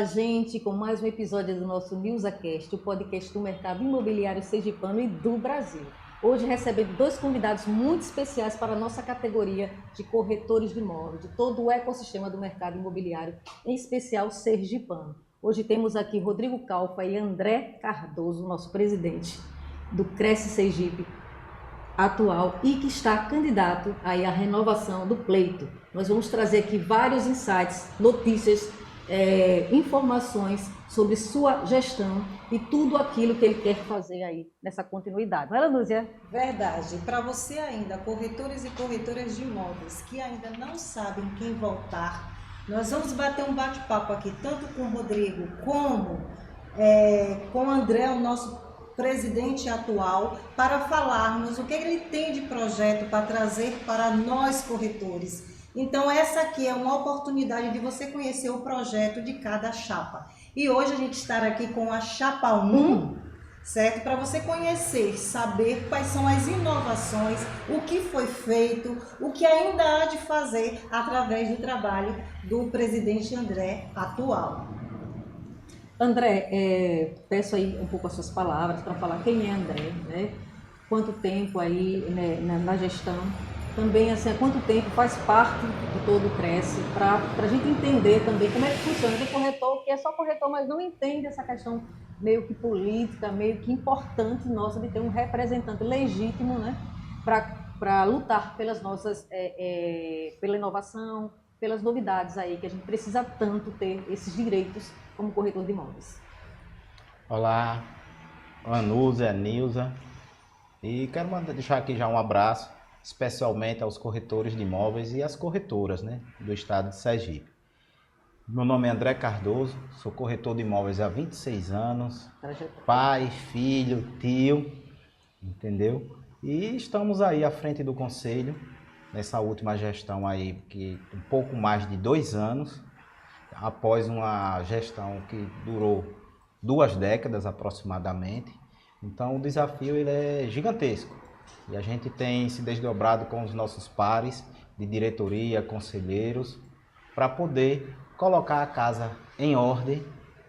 a gente com mais um episódio do nosso NewsaCast, o podcast do mercado imobiliário sergipano e do Brasil. Hoje recebendo dois convidados muito especiais para a nossa categoria de corretores de imóveis, de todo o ecossistema do mercado imobiliário, em especial sergipano. Hoje temos aqui Rodrigo Calfa e André Cardoso, nosso presidente do Cresce Sergipe atual e que está candidato aí à renovação do pleito. Nós vamos trazer aqui vários insights, notícias, informações sobre sua gestão e tudo aquilo que ele quer fazer aí nessa continuidade. Não é, Lanúzia? Verdade. Para você ainda, corretores e corretoras de imóveis que ainda não sabem quem votar, nós vamos bater um bate-papo aqui, tanto com o Rodrigo como com o André, o nosso presidente atual, para falarmos o que ele tem de projeto para trazer para nós corretores. Então essa aqui é uma oportunidade de você conhecer o projeto de cada chapa. E hoje a gente está aqui com a chapa 1, certo? Para você conhecer, saber quais são as inovações, o que foi feito, o que ainda há de fazer através do trabalho do presidente André atual. André, peço aí um pouco as suas palavras para falar quem é André, né? Quanto tempo aí, né, na gestão, também assim, há quanto tempo faz parte de todo o Cresce, para a gente entender também como é que funciona. Tem corretor que é só corretor, mas não entende essa questão meio que política, meio que importante nossa de ter um representante legítimo, né, para lutar pelas nossas, pela inovação, pelas novidades aí, que a gente precisa tanto ter esses direitos como corretor de imóveis. Olá, Anúzia, Nilza, e quero deixar aqui já um abraço, especialmente aos corretores de imóveis e às corretoras, né, do estado de Sergipe. Meu nome é André Cardoso, sou corretor de imóveis há 26 anos, pai, filho, tio, entendeu? E estamos aí à frente do conselho, nessa última gestão aí, que um pouco mais de 2 anos, após uma gestão que durou 2 décadas aproximadamente. Então o desafio ele é gigantesco e a gente tem se desdobrado com os nossos pares de diretoria, conselheiros, para poder colocar a casa em ordem,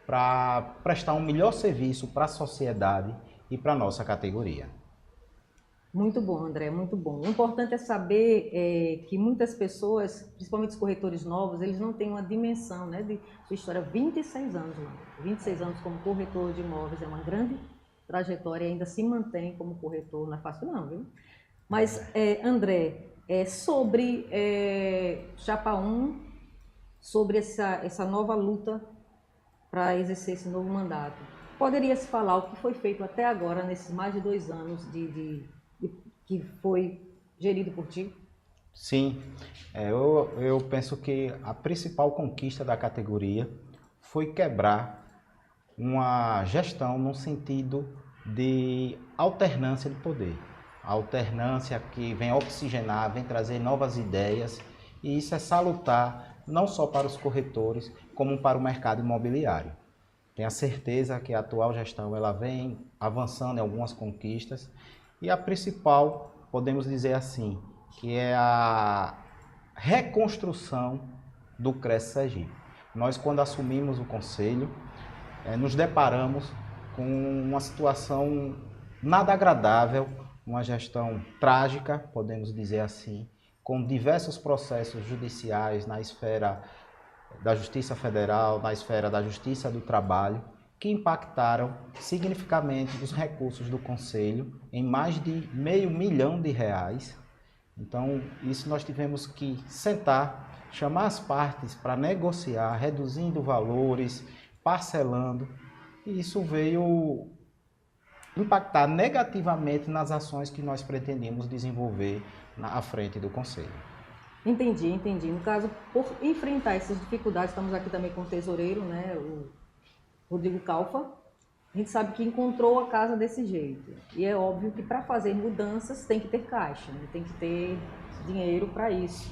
para prestar um melhor serviço para a sociedade e para a nossa categoria. Muito bom, André, muito bom. O importante é saber que muitas pessoas, principalmente os corretores novos, eles não têm uma dimensão, né, de sua história. 26 anos, mano. 26 anos como corretor de imóveis é uma grande trajetória e ainda se mantém como corretor, não é fácil não, viu? Mas, André, sobre Chapa 1, sobre essa nova luta para exercer esse novo mandato, poderia-se falar o que foi feito até agora, nesses mais de 2 anos que foi gerido por ti? Sim, eu penso que a principal conquista da categoria foi quebrar uma gestão no sentido de alternância de poder. A alternância que vem oxigenar, vem trazer novas ideias, e isso é salutar não só para os corretores, como para o mercado imobiliário. Tenho a certeza que a atual gestão ela vem avançando em algumas conquistas, e a principal, podemos dizer assim, que é a reconstrução do Cresce Sergipe. Nós, quando assumimos o conselho, nos deparamos com uma situação nada agradável, uma gestão trágica, podemos dizer assim, com diversos processos judiciais na esfera da Justiça Federal, na esfera da Justiça do Trabalho, que impactaram significativamente os recursos do Conselho em mais de R$500 milhão. Então, isso nós tivemos que sentar, chamar as partes para negociar, reduzindo valores, parcelando, e isso veio impactar negativamente nas ações que nós pretendíamos desenvolver à frente do Conselho. Entendi. No caso, por enfrentar essas dificuldades, estamos aqui também com o tesoureiro, né, o Rodrigo Calfa. A gente sabe que encontrou a casa desse jeito. E é óbvio que para fazer mudanças tem que ter caixa, né? Tem que ter dinheiro para isso.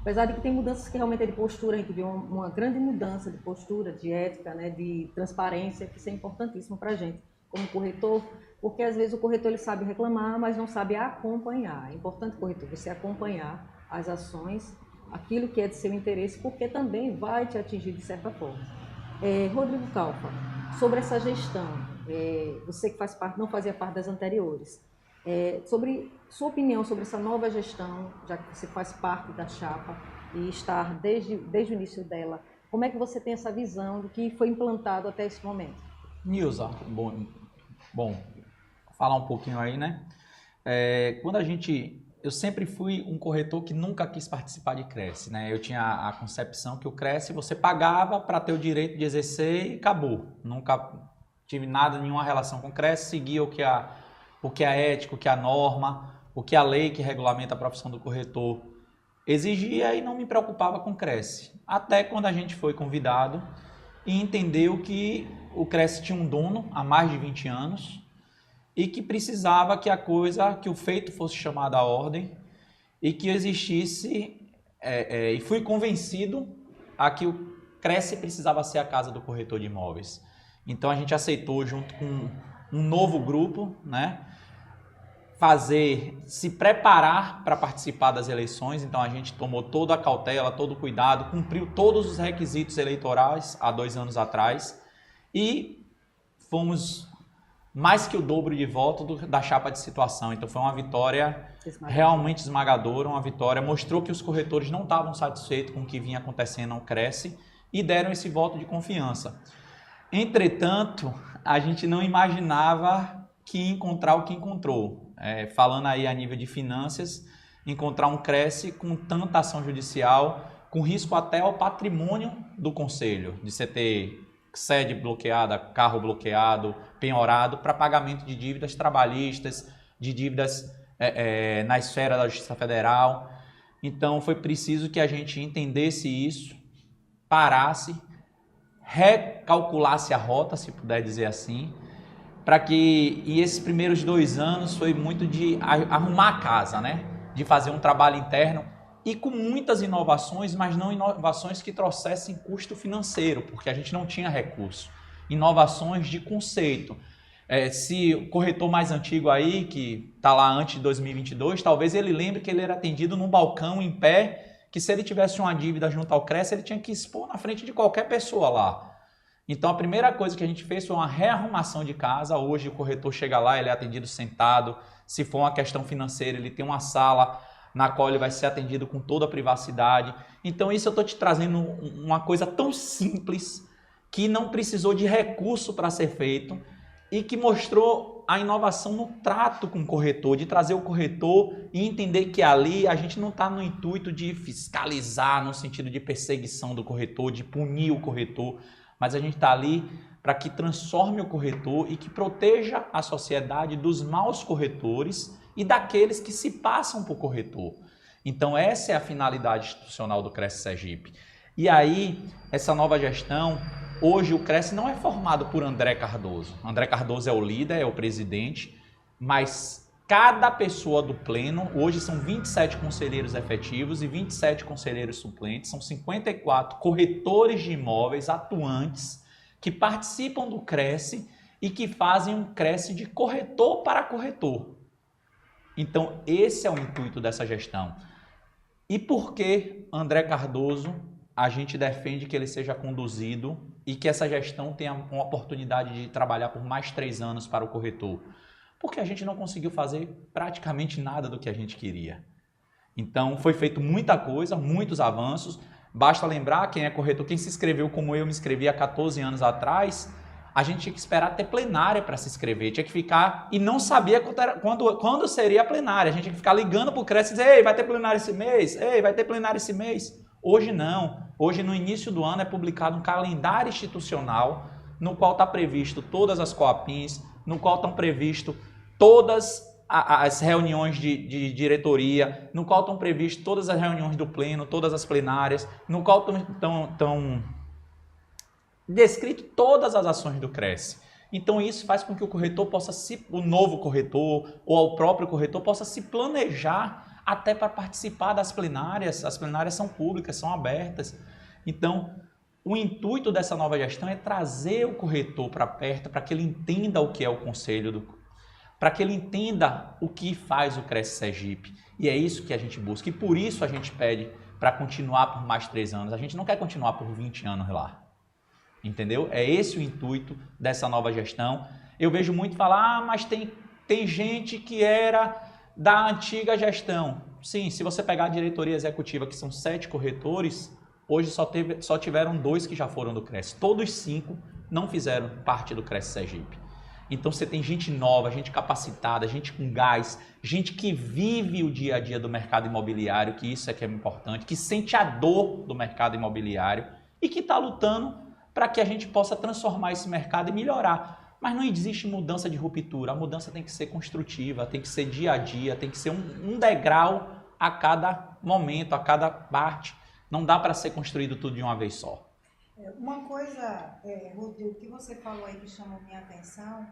Apesar de que tem mudanças que realmente é de postura, a gente viu uma grande mudança de postura, de ética, né, de transparência, que isso é importantíssimo para a gente, como corretor, porque às vezes o corretor ele sabe reclamar, mas não sabe acompanhar. É importante, corretor, você acompanhar as ações, aquilo que é de seu interesse, porque também vai te atingir de certa forma. Rodrigo Calfa, sobre essa gestão, você que faz parte, não fazia parte das anteriores, sobre sua opinião sobre essa nova gestão, já que você faz parte da chapa e estar desde o início dela, como é que você tem essa visão do que foi implantado até esse momento? Nilza, bom, falar um pouquinho aí, né? Eu sempre fui um corretor que nunca quis participar de Cresce, né? Eu tinha a concepção que o Cresce você pagava para ter o direito de exercer e acabou. Nunca tive nenhuma relação com o Cresce, seguia o que a ética, o que a norma, o que a lei que regulamenta a profissão do corretor exigia e não me preocupava com o Cresce. Até quando a gente foi convidado e entendeu que o Cresce tinha um dono há mais de 20 anos e que precisava que o feito fosse chamado à ordem e que existisse, e fui convencido a que o Cresce precisava ser a casa do corretor de imóveis. Então a gente aceitou, junto com um novo grupo, né, se preparar para participar das eleições. Então a gente tomou toda a cautela, todo o cuidado, cumpriu todos os requisitos eleitorais há 2 anos atrás e fomos mais que o dobro de voto da chapa de situação. Então foi uma vitória realmente esmagadora, uma vitória, mostrou que os corretores não estavam satisfeitos com o que vinha acontecendo no Cresce e deram esse voto de confiança. Entretanto, a gente não imaginava que ia encontrar o que encontrou. Falando aí a nível de finanças, encontrar um Cresce com tanta ação judicial, com risco até ao patrimônio do conselho, de você ter sede bloqueada, carro bloqueado, penhorado para pagamento de dívidas trabalhistas, de dívidas na esfera da Justiça Federal. Então foi preciso que a gente entendesse isso, parasse, recalculasse a rota, se puder dizer assim, e esses primeiros 2 anos foi muito de arrumar a casa, né? De fazer um trabalho interno e com muitas inovações, mas não inovações que trouxessem custo financeiro, porque a gente não tinha recurso. Inovações de conceito. Se o corretor mais antigo aí, que está lá antes de 2022, talvez ele lembre que ele era atendido num balcão em pé, que se ele tivesse uma dívida junto ao Cresce, ele tinha que expor na frente de qualquer pessoa lá. Então a primeira coisa que a gente fez foi uma rearrumação de casa. Hoje o corretor chega lá, ele é atendido sentado. Se for uma questão financeira, ele tem uma sala na qual ele vai ser atendido com toda a privacidade. Então isso eu estou te trazendo uma coisa tão simples, que não precisou de recurso para ser feito e que mostrou a inovação no trato com o corretor, de trazer o corretor e entender que ali a gente não está no intuito de fiscalizar, no sentido de perseguição do corretor, de punir o corretor, mas a gente está ali para que transforme o corretor e que proteja a sociedade dos maus corretores e daqueles que se passam por corretor. Então essa é a finalidade institucional do Cresce Sergipe. E aí, essa nova gestão, hoje o Cresce não é formado por André Cardoso. André Cardoso é o líder, é o presidente, mas cada pessoa do pleno, hoje são 27 conselheiros efetivos e 27 conselheiros suplentes, são 54 corretores de imóveis atuantes que participam do Cresce e que fazem um Cresce de corretor para corretor. Então, esse é o intuito dessa gestão. E por que André Cardoso a gente defende que ele seja conduzido e que essa gestão tenha uma oportunidade de trabalhar por mais 3 anos para o corretor? Porque a gente não conseguiu fazer praticamente nada do que a gente queria. Então, foi feito muita coisa, muitos avanços. Basta lembrar, quem é corretor, quem se inscreveu como eu me inscrevi há 14 anos atrás, a gente tinha que esperar ter plenária para se inscrever, tinha que ficar e não sabia quando seria a plenária. A gente tinha que ficar ligando para o Cresce e dizer: ei, vai ter plenária esse mês? Ei, vai ter plenária esse mês? Hoje não. Hoje, no início do ano, é publicado um calendário institucional no qual está previsto todas as COAPINs, no qual estão previstos todas as reuniões de diretoria, no qual estão previstas todas as reuniões do pleno, todas as plenárias, no qual estão descrito todas as ações do Cresce. Então isso faz com que o corretor o novo corretor ou o próprio corretor possa se planejar até para participar das plenárias. As plenárias são públicas, são abertas. Então o intuito dessa nova gestão é trazer o corretor para perto, para que ele entenda o que é o conselho, para que ele entenda o que faz o Cresce Sergipe. E é isso que a gente busca. E por isso a gente pede para continuar por mais 3 anos. A gente não quer continuar por 20 anos lá. entendeu? É esse o intuito dessa nova gestão. Eu vejo muito falar, mas tem gente que era da antiga gestão. Sim, se você pegar a diretoria executiva, que são 7 corretores, hoje só tiveram 2 que já foram do CRES. Todos 5 não fizeram parte do CRES Sergipe. Então você tem gente nova, gente capacitada, gente com gás, gente que vive o dia a dia do mercado imobiliário, que isso é que é importante, que sente a dor do mercado imobiliário e que está lutando para que a gente possa transformar esse mercado e melhorar. Mas não existe mudança de ruptura, a mudança tem que ser construtiva, tem que ser dia a dia, tem que ser um degrau a cada momento, a cada parte. Não dá para ser construído tudo de uma vez só. Uma coisa, Rodrigo, que você falou aí que chamou minha atenção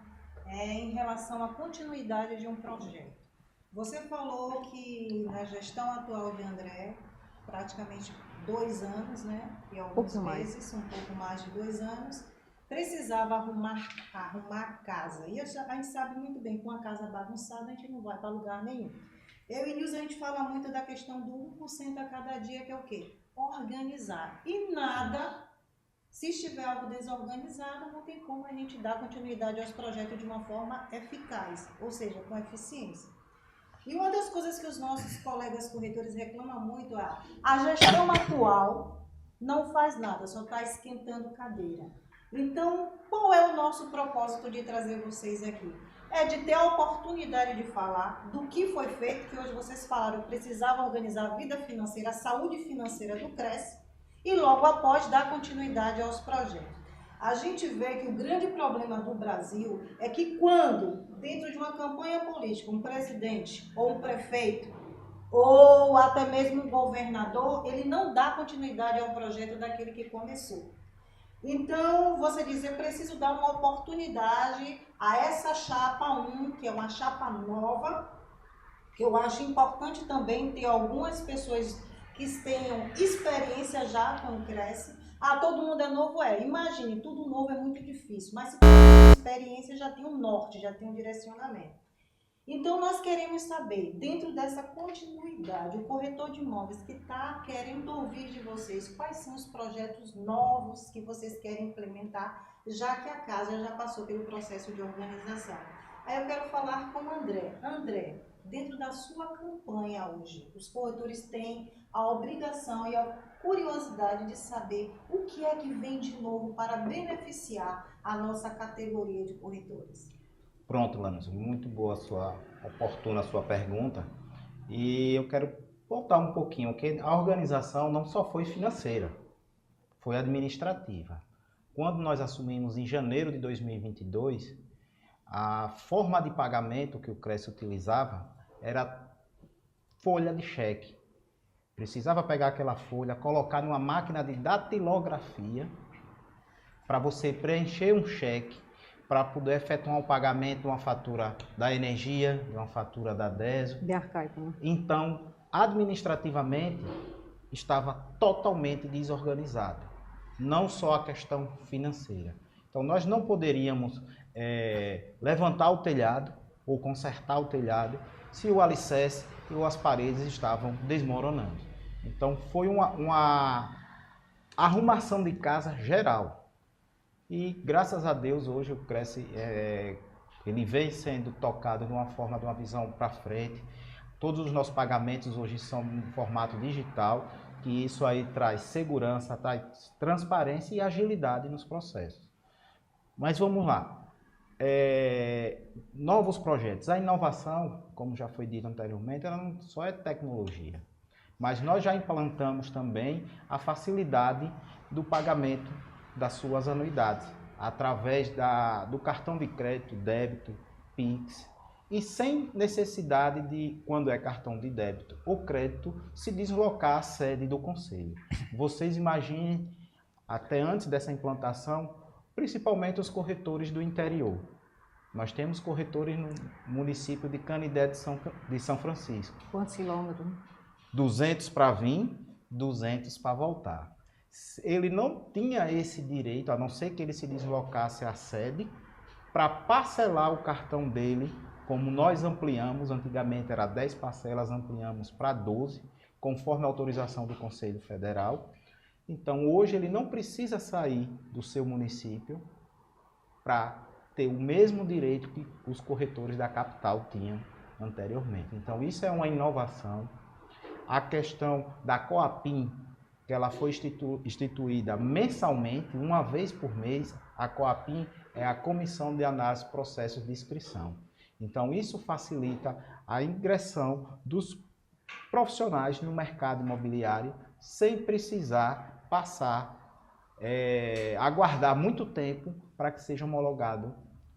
é em relação à continuidade de um projeto. Você falou que na gestão atual de André, praticamente 2 anos, né? E alguns meses, um pouco mais de 2 anos, precisava arrumar a casa. E a gente sabe muito bem que com a casa bagunçada a gente não vai para lugar nenhum. Eu e Nilson, a gente fala muito da questão do 1% a cada dia, que é o quê? Organizar. E nada, se estiver algo desorganizado, não tem como a gente dar continuidade aos projetos de uma forma eficaz, ou seja, com eficiência. E uma das coisas que os nossos colegas corretores reclamam muito é a gestão atual não faz nada, só está esquentando cadeira. Então, qual é o nosso propósito de trazer vocês aqui? É de ter a oportunidade de falar do que foi feito, que hoje vocês falaram, precisava organizar a vida financeira, a saúde financeira do CRES, e logo após dar continuidade aos projetos. A gente vê que o grande problema do Brasil é que quando, dentro de uma campanha política, um presidente ou um prefeito, ou até mesmo um governador, ele não dá continuidade ao projeto daquele que começou. Então, você diz, eu preciso dar uma oportunidade a essa chapa 1, que é uma chapa nova, que eu acho importante também ter algumas pessoas que tenham experiência já com o Cresce. Todo mundo é novo? Imagine, tudo novo é muito difícil, mas se tem experiência já tem um norte, já tem um direcionamento. Então, nós queremos saber, dentro dessa continuidade, o corretor de imóveis que está querendo ouvir de vocês, quais são os projetos novos que vocês querem implementar, já que a casa já passou pelo processo de organização. Aí eu quero falar com o André. André, dentro da sua campanha hoje, os corretores têm a obrigação e a curiosidade de saber o que é que vem de novo para beneficiar a nossa categoria de corretores. Pronto, Lanús, muito boa oportuna a sua pergunta. E eu quero voltar um pouquinho, porque a organização não só foi financeira, foi administrativa. Quando nós assumimos em janeiro de 2022, a forma de pagamento que o CRES utilizava era folha de cheque. Precisava pegar aquela folha, colocar numa máquina de datilografia para você preencher um cheque para poder efetuar um pagamento de uma fatura da energia, de uma fatura da DESO. De arcaico, né? Então, administrativamente, estava totalmente desorganizado. Não só a questão financeira. Então, nós não poderíamos levantar o telhado ou consertar o telhado se o alicerce ou as paredes estavam desmoronando. Então, foi uma arrumação de casa geral. E, graças a Deus, hoje o Cresce ele vem sendo tocado de uma visão para frente. Todos os nossos pagamentos hoje são em formato digital, que isso aí traz segurança, traz transparência e agilidade nos processos. Mas vamos lá. Novos projetos. A inovação, como já foi dito anteriormente, ela não só é tecnologia, mas nós já implantamos também a facilidade do pagamento das suas anuidades, através do cartão de crédito, débito, Pix, e sem necessidade de, quando é cartão de débito ou crédito, se deslocar à sede do conselho. Vocês imaginem, até antes dessa implantação, principalmente os corretores do interior. Nós temos corretores no município de Canidé de São Francisco. Quantos quilômetros? 200 para vir, 200 para voltar. Ele não tinha esse direito, a não ser que ele se deslocasse à sede, para parcelar o cartão dele, como nós ampliamos, antigamente era 10 parcelas, ampliamos para 12, conforme a autorização do Conselho Federal. Então, hoje ele não precisa sair do seu município para ter o mesmo direito que os corretores da capital tinham anteriormente. Então, isso é uma inovação. A questão da Coapim, que ela foi instituída mensalmente, uma vez por mês, a Coapim é a Comissão de Análise de Processos de Inscrição. Então, isso facilita a ingressão dos profissionais no mercado imobiliário sem precisar aguardar muito tempo para que seja homologado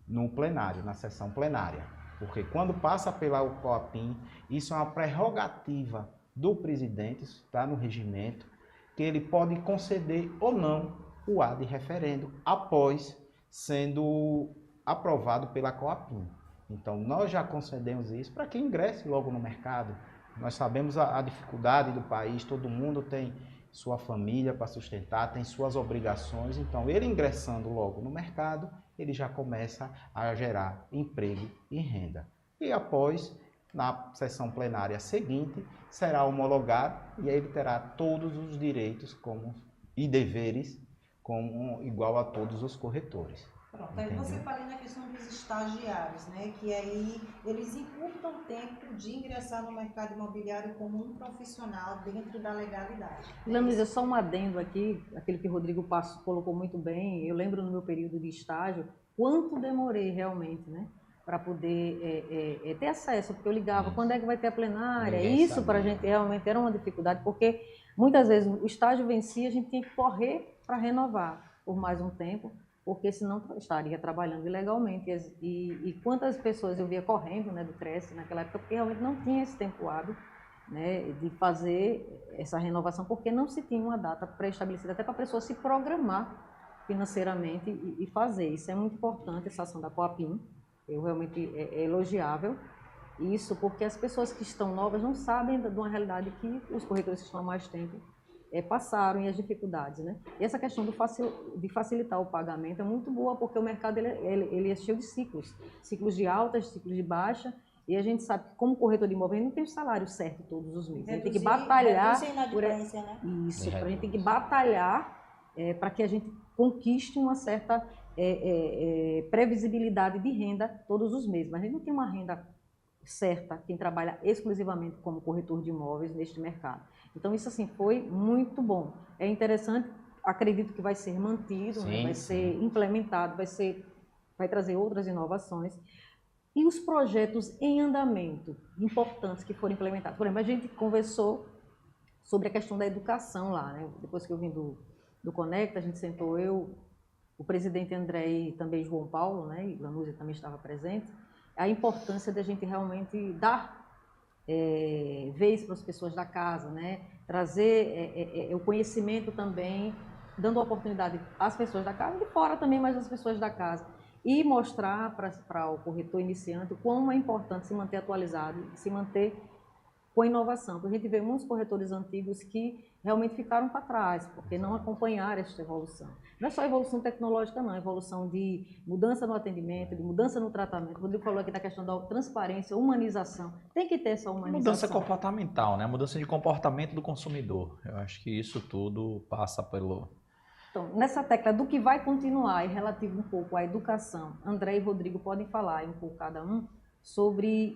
no plenário, na sessão plenária. Porque quando passa pela Coapim, isso é uma prerrogativa do presidente, isso está no regimento, que ele pode conceder ou não o ad referendo após sendo aprovado pela Coapim. Então, nós já concedemos isso para que ingresse logo no mercado. Nós sabemos a dificuldade do país, todo mundo tem sua família para sustentar, tem suas obrigações. Então, ele ingressando logo no mercado, ele já começa a gerar emprego e renda. E após, na sessão plenária seguinte, será homologado e aí ele terá todos os direitos e deveres igual a todos os corretores. Pronto, aí você fala na questão dos estagiários, né? Que aí eles encurtam tempo de ingressar no mercado imobiliário como um profissional dentro da legalidade. Lames, é só um adendo aqui, aquele que o Rodrigo Passo colocou muito bem. Eu lembro no meu período de estágio, quanto demorei realmente, né? Para poder ter acesso, porque eu ligava, quando é que vai ter a plenária? Isso para a gente realmente era uma dificuldade, porque muitas vezes o estágio vencia, a gente tinha que correr para renovar por mais um tempo, porque senão estaria trabalhando ilegalmente. E quantas pessoas eu via correndo, né, do Cresce naquela época, porque realmente não tinha esse tempo hábil, né, de fazer essa renovação, porque não se tinha uma data pré-estabelecida, até para a pessoa se programar financeiramente e fazer. Isso é muito importante, essa ação da Coapim. Eu realmente é elogiável isso, porque as pessoas que estão novas não sabem de uma realidade que os corretores que estão há mais tempo passaram e as dificuldades, né? E essa questão de facilitar o pagamento é muito boa, porque o mercado ele é cheio de ciclos de altas, ciclos de baixa, e a gente sabe que como corretor de imóvel não tem o salário certo todos os meses. A gente tem que batalhar né? Isso, a gente tem que batalhar para que a gente conquiste uma certa previsibilidade de renda todos os meses, mas a gente não tem uma renda certa quem trabalha exclusivamente como corretor de imóveis neste mercado. Então isso assim foi muito bom. É interessante, acredito que vai ser mantido, sim, né? Vai ser implementado, vai trazer outras inovações. E os projetos em andamento importantes que foram implementados. Por exemplo, a gente conversou sobre a questão da educação lá, né? Depois que eu vim do Conecta, a gente sentou o presidente André e também João Paulo, né, e Lanúzia também estava presente, a importância da gente realmente dar vez para as pessoas da casa, né, trazer o conhecimento também, dando oportunidade às pessoas da casa, e fora também, mas às pessoas da casa, e mostrar para o corretor iniciante o quão é importante se manter atualizado, se manter com inovação, porque a gente vê muitos corretores antigos que realmente ficaram para trás, porque não acompanharam esta evolução. Não é só evolução tecnológica, não, é evolução de mudança no atendimento, de mudança no tratamento. O Rodrigo falou aqui da questão da transparência, humanização. Tem que ter essa humanização. Mudança comportamental, né? Mudança de comportamento do consumidor. Eu acho que isso tudo passa pelo... Então, nessa tecla do que vai continuar, e relativo um pouco à educação, André e Rodrigo podem falar um pouco cada um sobre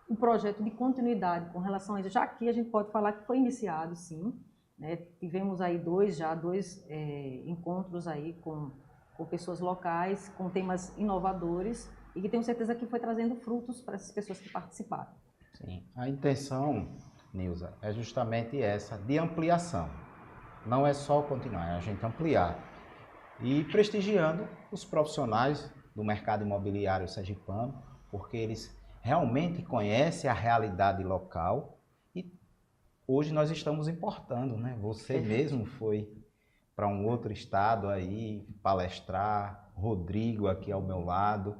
um projeto de continuidade com relação a isso. Já aqui a gente pode falar que foi iniciado, sim, né? Tivemos aí dois encontros aí com pessoas locais, com temas inovadores e que tenho certeza que foi trazendo frutos para essas pessoas que participaram. Sim, a intenção, Nilza, é justamente essa, de ampliação. Não é só continuar, é a gente ampliar e prestigiando os profissionais do mercado imobiliário sergipano, porque eles realmente conhecem a realidade local e hoje nós estamos importando, né? Você mesmo foi para um outro estado aí palestrar, Rodrigo aqui ao meu lado,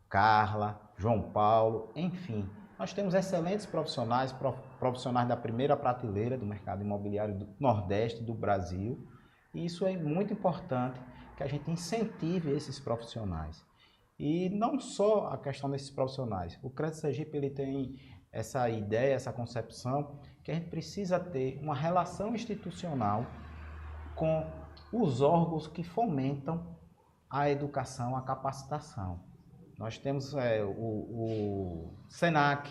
Carla, João Paulo, enfim. Nós temos excelentes profissionais, profissionais da primeira prateleira do mercado imobiliário do Nordeste do Brasil, e isso é muito importante que a gente incentive esses profissionais. E não só a questão desses profissionais. O Crédito Sergipe ele tem essa ideia, essa concepção, que a gente precisa ter uma relação institucional com os órgãos que fomentam a educação, a capacitação. Nós temos o SENAC,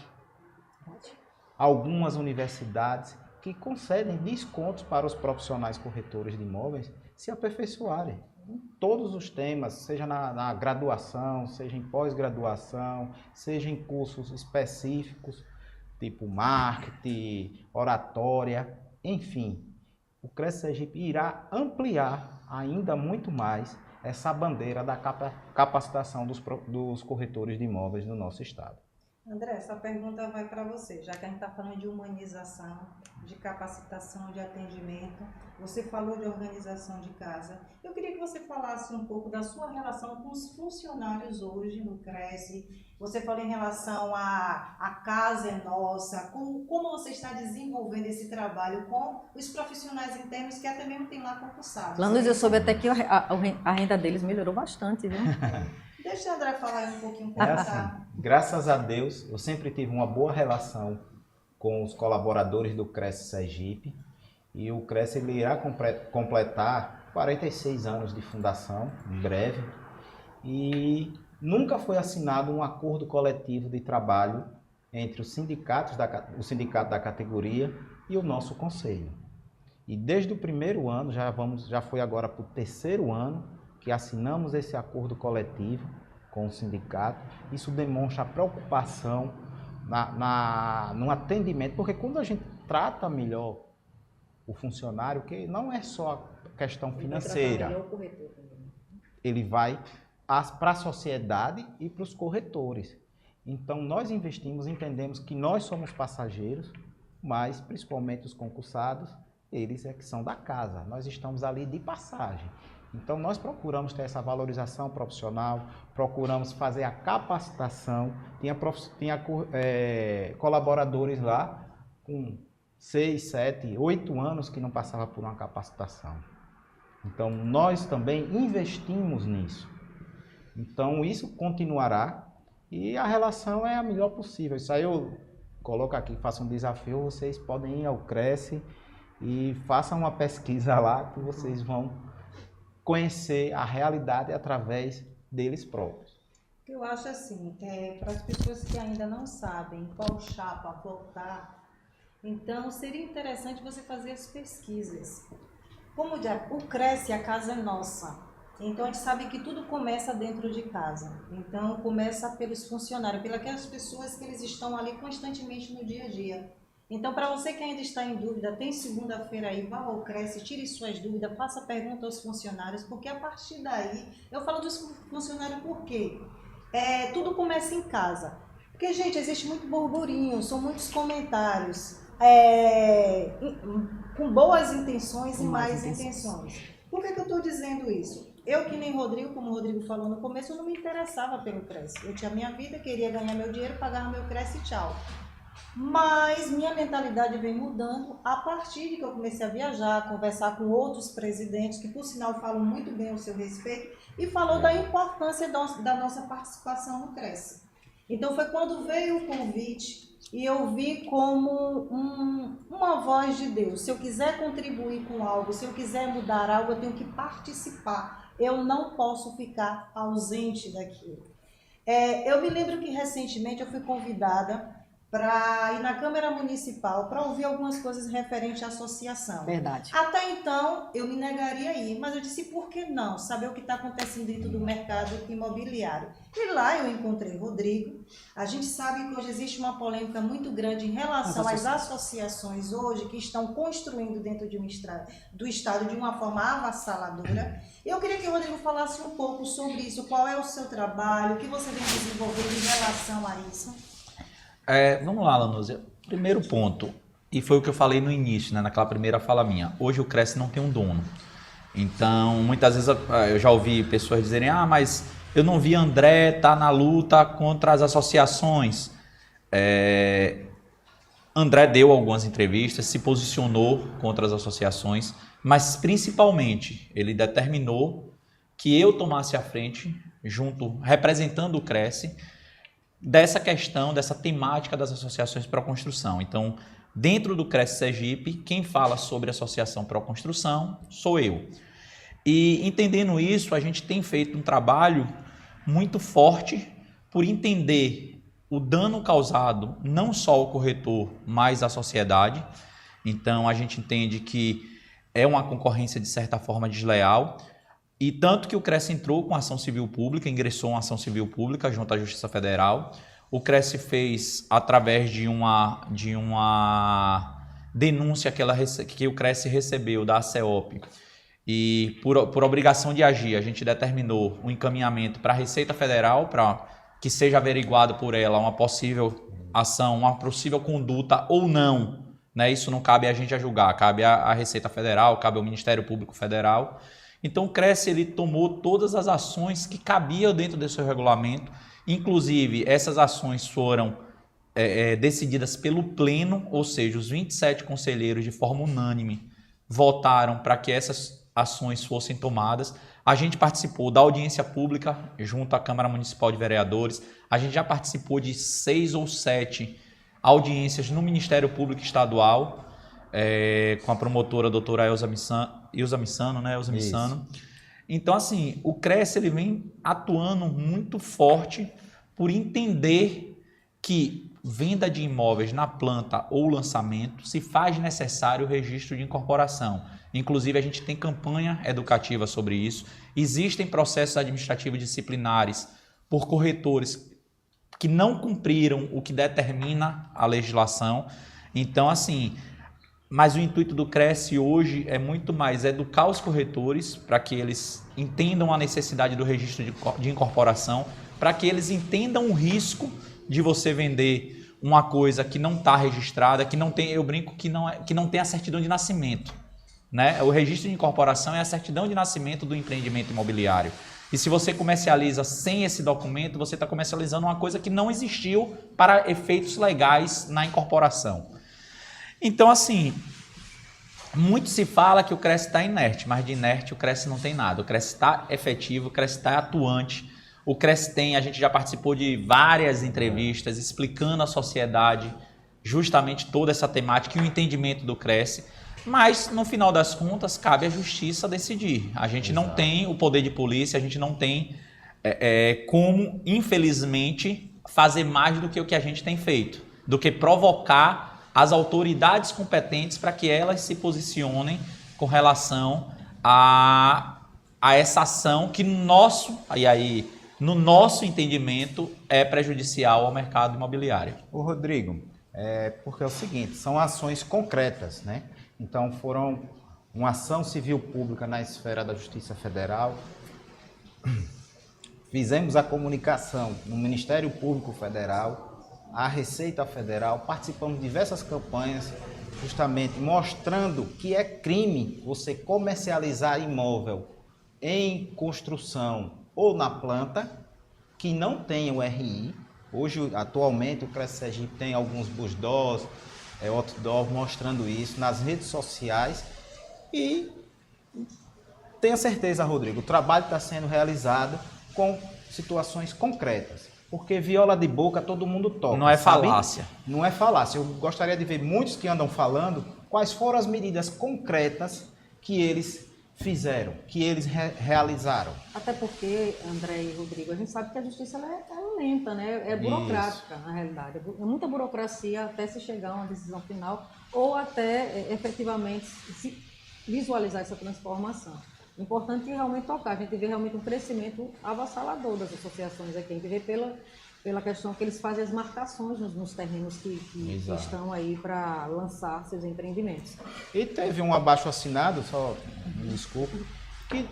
algumas universidades que concedem descontos para os profissionais corretores de imóveis se aperfeiçoarem em todos os temas, seja na graduação, seja em pós-graduação, seja em cursos específicos, tipo marketing, oratória, enfim. O Cresce Sergipe irá ampliar ainda muito mais essa bandeira da capacitação dos corretores de imóveis no nosso estado. André, essa pergunta vai para você, já que a gente está falando de humanização, de capacitação, de atendimento. Você falou de organização de casa. Eu queria que você falasse um pouco da sua relação com os funcionários hoje no Cresce. Você falou em relação a casa é nossa, como você está desenvolvendo esse trabalho com os profissionais internos que até mesmo tem lá concursados. Lanús, eu soube até que a renda deles melhorou bastante, viu? Deixa o André falar aí um pouquinho. Graças a Deus, eu sempre tive uma boa relação com os colaboradores do Cresce Sergipe. E o Cresce ele irá completar 46 anos de fundação, em breve. E nunca foi assinado um acordo coletivo de trabalho entre o sindicato da categoria e o nosso conselho. E desde o primeiro ano, já foi agora para o terceiro ano, que assinamos esse acordo coletivo com o sindicato. Isso demonstra a preocupação no atendimento, porque quando a gente trata melhor o funcionário, que não é só questão financeira, ele vai para a sociedade e para os corretores. Então nós investimos, entendemos que nós somos passageiros, mas principalmente os concursados, eles é que são da casa, nós estamos ali de passagem. Então nós procuramos ter essa valorização profissional, procuramos fazer a capacitação. Tinha colaboradores lá com 6, 7, 8 anos que não passava por uma capacitação. Então nós também investimos nisso. Então isso continuará e a relação é a melhor possível. Isso aí eu coloco aqui, faço um desafio, vocês podem ir ao Cresce e façam uma pesquisa lá que vocês vão conhecer a realidade através deles próprios. Eu acho assim, para as pessoas que ainda não sabem qual chapa votar, então seria interessante você fazer as pesquisas. Como o Cresce, a casa é nossa. Então a gente sabe que tudo começa dentro de casa. Então começa pelos funcionários, pelas pessoas que eles estão ali constantemente no dia a dia. Então, para você que ainda está em dúvida, tem segunda-feira aí, vá ao Cresce, tire suas dúvidas, faça pergunta aos funcionários, porque a partir daí, eu falo dos funcionários por quê? Tudo começa em casa. Porque, gente, existe muito burburinho, são muitos comentários, com boas intenções e más intenções. Por que eu estou dizendo isso? Eu, que nem Rodrigo, como o Rodrigo falou no começo, eu não me interessava pelo Cresce. Eu tinha minha vida, queria ganhar meu dinheiro, pagar meu Cresce e tchau. Mas minha mentalidade vem mudando a partir de que eu comecei a viajar, conversar com outros presidentes, que por sinal falam muito bem ao seu respeito, e falou da importância da nossa participação no Cresce. Então foi quando veio o convite e eu vi como uma voz de Deus. Se eu quiser contribuir com algo, se eu quiser mudar algo, eu tenho que participar. Eu não posso ficar ausente daquilo. Eu me lembro que recentemente eu fui convidada para ir na Câmara Municipal para ouvir algumas coisas referentes à associação. Verdade. Até então, eu me negaria a ir, mas eu disse, por que não? Saber o que está acontecendo dentro do mercado imobiliário. E lá eu encontrei Rodrigo. A gente sabe que hoje existe uma polêmica muito grande em relação às associações hoje que estão construindo dentro do Estado de uma forma avassaladora. Eu queria que o Rodrigo falasse um pouco sobre isso, qual é o seu trabalho, o que você vem desenvolvendo em relação a isso. Vamos lá, Lanúzia. Primeiro ponto, e foi o que eu falei no início, né, naquela primeira fala minha. Hoje o Cresce não tem um dono. Então, muitas vezes eu já ouvi pessoas dizerem, mas eu não vi André estar na luta contra as associações. André deu algumas entrevistas, se posicionou contra as associações, mas principalmente ele determinou que eu tomasse a frente, representando o Cresce, dessa questão, dessa temática das associações para a construção. Então, Dentro do Cresce Sergipe, quem fala sobre a Associação Proconstrução sou eu. E entendendo isso, a gente tem feito um trabalho muito forte por entender o dano causado não só ao corretor, mas à sociedade. Então, a gente entende que é uma concorrência de certa forma desleal. E tanto que o Cresce entrou com ação civil pública, ingressou uma ação civil pública junto à Justiça Federal. O Cresce fez através de uma denúncia que o Cresce recebeu da ACEOP e por obrigação de agir, a gente determinou um encaminhamento para a Receita Federal para que seja averiguado por ela uma possível ação, uma possível conduta ou não, né? Isso não cabe a gente a julgar, cabe à Receita Federal, cabe ao Ministério Público Federal. Então o Cresce ele tomou todas as ações que cabiam dentro desse seu regulamento. Inclusive, essas ações foram decididas pelo Pleno, ou seja, os 27 conselheiros de forma unânime votaram para que essas ações fossem tomadas. A gente participou da audiência pública junto à Câmara Municipal de Vereadores, a gente já participou de 6 ou 7 audiências no Ministério Público Estadual, com a promotora doutora Elza Missano, né? Elza Missano. Então, assim, o Cresce ele vem atuando muito forte por entender que venda de imóveis na planta ou lançamento se faz necessário o registro de incorporação. Inclusive, a gente tem campanha educativa sobre isso. Existem processos administrativos disciplinares por corretores que não cumpriram o que determina a legislação. Então, assim, mas o intuito do Cresce hoje é muito mais educar os corretores para que eles entendam a necessidade do registro de incorporação, para que eles entendam o risco de você vender uma coisa que não está registrada, que não tem, eu brinco que não tem a certidão de nascimento, né? O registro de incorporação é a certidão de nascimento do empreendimento imobiliário. E se você comercializa sem esse documento, você está comercializando uma coisa que não existiu para efeitos legais na incorporação. Então, assim, muito se fala que o Cresce está inerte, mas de inerte o Cresce não tem nada. O Cresce está efetivo, o Cresce está atuante. O Cresce tem, a gente já participou de várias entrevistas explicando à sociedade justamente toda essa temática e o entendimento do Cresce. Mas, no final das contas, cabe à justiça decidir. A gente não tem o poder de polícia, a gente não tem como, infelizmente, fazer mais do que o que a gente tem feito, do que provocar as autoridades competentes para que elas se posicionem com relação a essa ação que no nosso entendimento é prejudicial ao mercado imobiliário. Ô Rodrigo, porque é o seguinte, são ações concretas, né? Então foram uma ação civil pública na esfera da Justiça Federal, fizemos a comunicação no Ministério Público Federal, a Receita Federal, participamos de diversas campanhas justamente mostrando que é crime você comercializar imóvel em construção ou na planta que não tem o RI. Hoje, atualmente, o Cresce Sergipe tem alguns busdós, outdoor mostrando isso nas redes sociais e tenha certeza, Rodrigo, o trabalho está sendo realizado com situações concretas. Porque viola de boca todo mundo toca. Não é falácia. Não é falácia. Eu gostaria de ver muitos que andam falando quais foram as medidas concretas que eles fizeram, que eles realizaram. Até porque, André e Rodrigo, a gente sabe que a justiça ela é lenta, né? É burocrática, na realidade. É muita burocracia até se chegar a uma decisão final ou até efetivamente se visualizar essa transformação. Importante realmente tocar, a gente vê realmente um crescimento avassalador das associações aqui, a gente vê pela questão que eles fazem as marcações nos terrenos que estão aí para lançar seus empreendimentos. E teve um abaixo-assinado, só me desculpe, que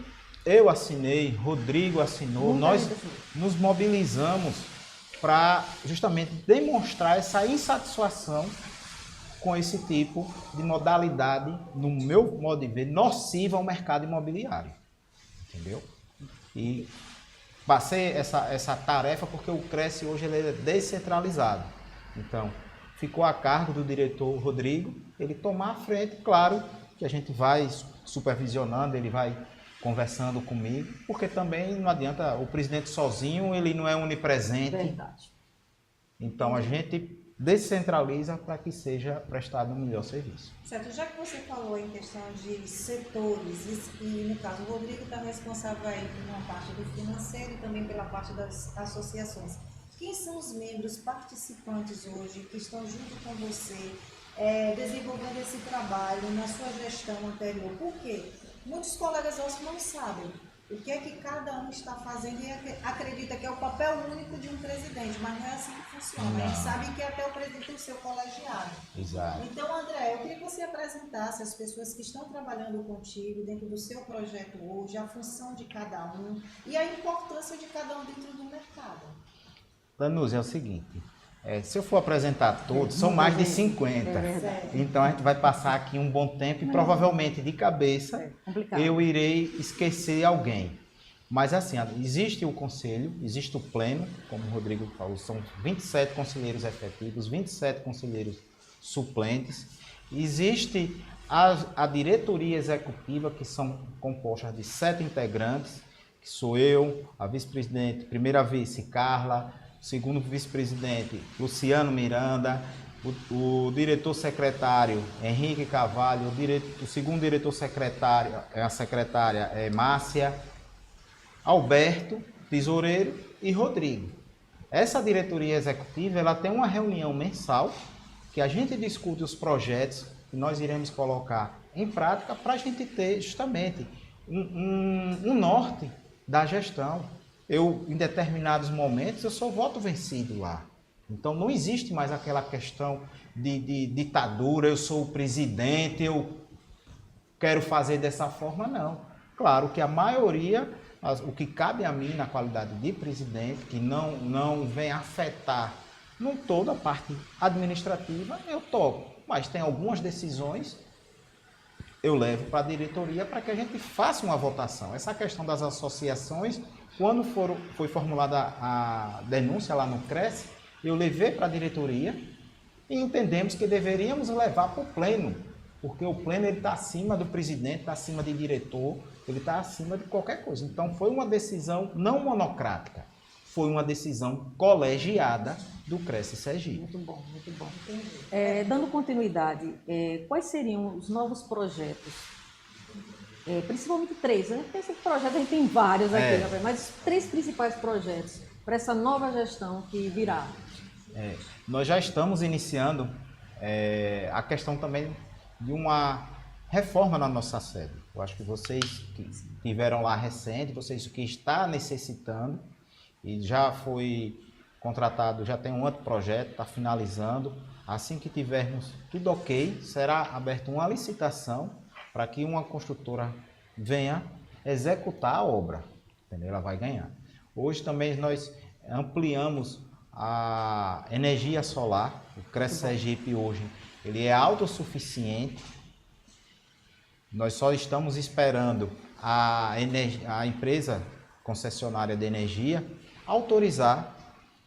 eu assinei, Rodrigo assinou, nós nos mobilizamos para justamente demonstrar essa insatisfação com esse tipo de modalidade, no meu modo de ver, nociva ao mercado imobiliário, entendeu? E passei essa tarefa porque o Cresce hoje ele é descentralizado, então ficou a cargo do diretor Rodrigo, ele tomar a frente, claro que a gente vai supervisionando, ele vai conversando comigo, porque também não adianta, o presidente sozinho, ele não é onipresente. Verdade. Então a gente descentraliza para que seja prestado um melhor serviço. Certo, já que você falou em questão de setores, e no caso o Rodrigo está responsável aí por uma parte do financeiro e também pela parte das associações. Quem são os membros participantes hoje que estão junto com você, desenvolvendo esse trabalho na sua gestão anterior? Por quê? Muitos colegas nossos não sabem o que é que cada um está fazendo e acredita que é o papel único de um presidente, mas não é assim que funciona. Não. A gente sabe que até o presidente tem o seu colegiado. Exato. Então, André, eu queria que você apresentasse as pessoas que estão trabalhando contigo dentro do seu projeto hoje, a função de cada um e a importância de cada um dentro do mercado. Danúzia, é o seguinte, se eu for apresentar todos, são mais de 50. Então a gente vai passar aqui um bom tempo e provavelmente de cabeça eu irei esquecer alguém. Mas assim, existe o conselho, existe o pleno, como o Rodrigo falou, são 27 conselheiros efetivos, 27 conselheiros suplentes. Existe a diretoria executiva, que são compostas de 7 integrantes, que sou eu, a vice-presidente, primeira vice, Carla, segundo vice-presidente, Luciano Miranda, o diretor-secretário, Henrique Carvalho, o segundo diretor-secretário, a secretária é Márcia, Alberto, tesoureiro e Rodrigo. Essa diretoria executiva ela tem uma reunião mensal que a gente discute os projetos que nós iremos colocar em prática para a gente ter justamente um norte da gestão. Em determinados momentos, eu sou voto vencido lá. Então, não existe mais aquela questão de ditadura, eu sou o presidente, eu quero fazer dessa forma, não. Claro que a maioria, o que cabe a mim na qualidade de presidente, que não vem afetar toda a parte administrativa, eu toco. Mas tem algumas decisões, eu levo para a diretoria para que a gente faça uma votação. Essa questão das associações, quando foi formulada a denúncia lá no CRES, eu levei para a diretoria e entendemos que deveríamos levar para o pleno, porque o pleno está acima do presidente, está acima de diretor, ele está acima de qualquer coisa. Então foi uma decisão não monocrática, foi uma decisão colegiada do CRES Sergipe. Muito bom, muito bom. Dando continuidade, quais seriam os novos projetos? Principalmente 3, né? Porque esse projeto a gente tem vários aqui, mas os 3 principais projetos para essa nova gestão que virá. Nós já estamos iniciando a questão também de uma reforma na nossa sede. Eu acho que vocês que tiveram lá recente, vocês que estão necessitando, e já foi contratado, já tem um outro projeto, está finalizando. Assim que tivermos tudo ok, será aberta uma licitação para que uma construtora venha executar a obra, entendeu? Ela vai ganhar. Hoje também nós ampliamos a energia solar, o CRES Sergipe hoje, ele é autossuficiente. Nós só estamos esperando a empresa concessionária de energia autorizar,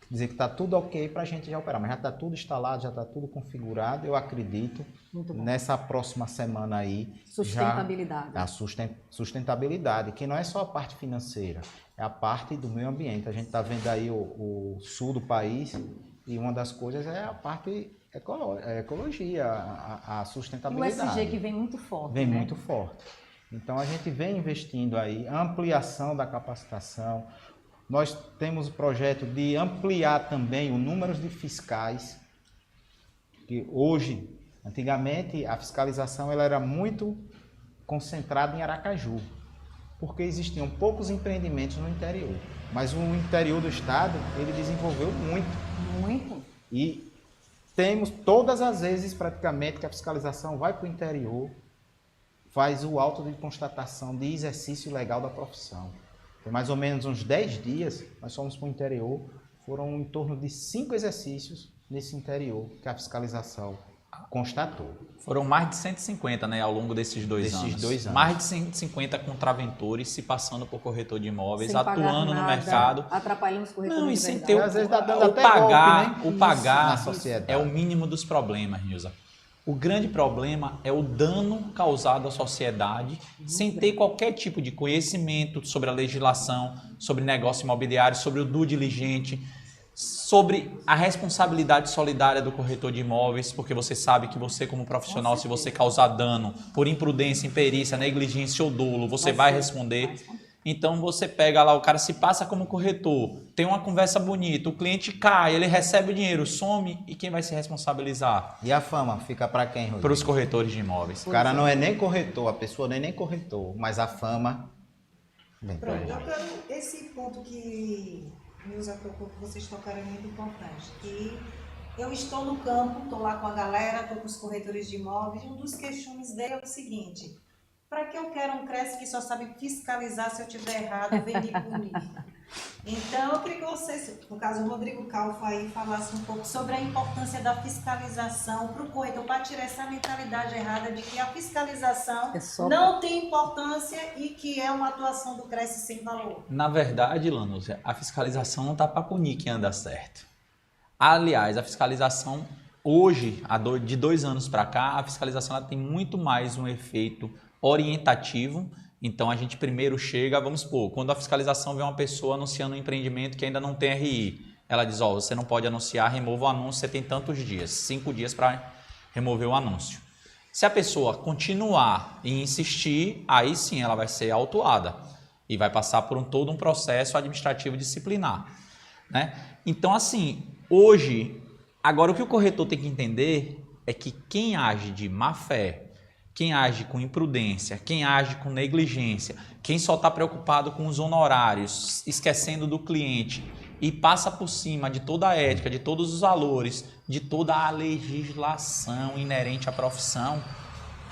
dizer que está tudo ok para a gente já operar, mas já está tudo instalado, já está tudo configurado, eu acredito, nessa próxima semana aí. Sustentabilidade. A sustentabilidade, que não é só a parte financeira, é a parte do meio ambiente. A gente está vendo aí o sul do país e uma das coisas é a parte ecologia, a sustentabilidade. E o SG que vem muito forte. Vem muito forte. Então a gente vem investindo aí, ampliação da capacitação. Nós temos o projeto de ampliar também o número de fiscais, que hoje, antigamente, a fiscalização ela era muito concentrada em Aracaju, porque existiam poucos empreendimentos no interior. Mas o interior do estado, ele desenvolveu muito. Muito. E temos todas as vezes, praticamente, que a fiscalização vai para o interior, faz o auto de constatação de exercício legal da profissão. Tem mais ou menos uns 10 dias, nós fomos para o interior, foram em torno de 5 exercícios nesse interior que a fiscalização constatou. Foram mais de 150, né, ao longo desses dois anos. Mais de 150 contraventores se passando por corretor de imóveis, sem atuando no mercado. Atrapalhando os corretores. Não, e sem ter às vezes dá dando o até pagar, golpe, né? O pagar na sociedade. É o mínimo dos problemas, Nilza. O grande problema é o dano causado à sociedade sem ter qualquer tipo de conhecimento sobre a legislação, sobre negócio imobiliário, sobre o due diligente. sobre a responsabilidade solidária do corretor de imóveis, porque você sabe que você, como profissional, se você causar dano por imprudência, imperícia, negligência ou dolo, você vai responder. Então você pega lá, o cara se passa como corretor, tem uma conversa bonita, o cliente cai, ele recebe o dinheiro, some, e quem vai se responsabilizar? E a fama fica para quem, Rodrigo? Para os corretores de imóveis. O cara não é nem corretor, a pessoa nem corretor, mas a fama vem pra Pronto, eu gente. quero esse ponto que Nilza tocou, que vocês tocaram, é muito importante. Que eu estou no campo, estou lá com a galera, estou com os corretores de imóveis, e um dos questiones dele é o seguinte: para que eu quero um Cresce que só sabe fiscalizar se eu tiver errado, vem me punir? Então, eu queria que vocês, no caso o Rodrigo Calfa aí, falasse um pouco sobre a importância da fiscalização para o corretor, para tirar essa mentalidade errada de que a fiscalização não tem importância e que é uma atuação do Cresce sem valor. Na verdade, Lanúzia, a fiscalização não está para punir quem anda certo. Aliás, a fiscalização, hoje, de 2 anos para cá, a fiscalização ela tem muito mais um efeito orientativo. Então a gente primeiro chega, vamos supor, quando a fiscalização vê uma pessoa anunciando um empreendimento que ainda não tem RI, ela diz, ó, você não pode anunciar, remova o anúncio, você tem tantos dias, 5 dias para remover o anúncio. Se a pessoa continuar e insistir, aí sim ela vai ser autuada e vai passar por todo um processo administrativo disciplinar, né? Então assim, hoje, agora o que o corretor tem que entender é que quem age de má fé, quem age com imprudência, quem age com negligência, quem só está preocupado com os honorários, esquecendo do cliente e passa por cima de toda a ética, de todos os valores, de toda a legislação inerente à profissão,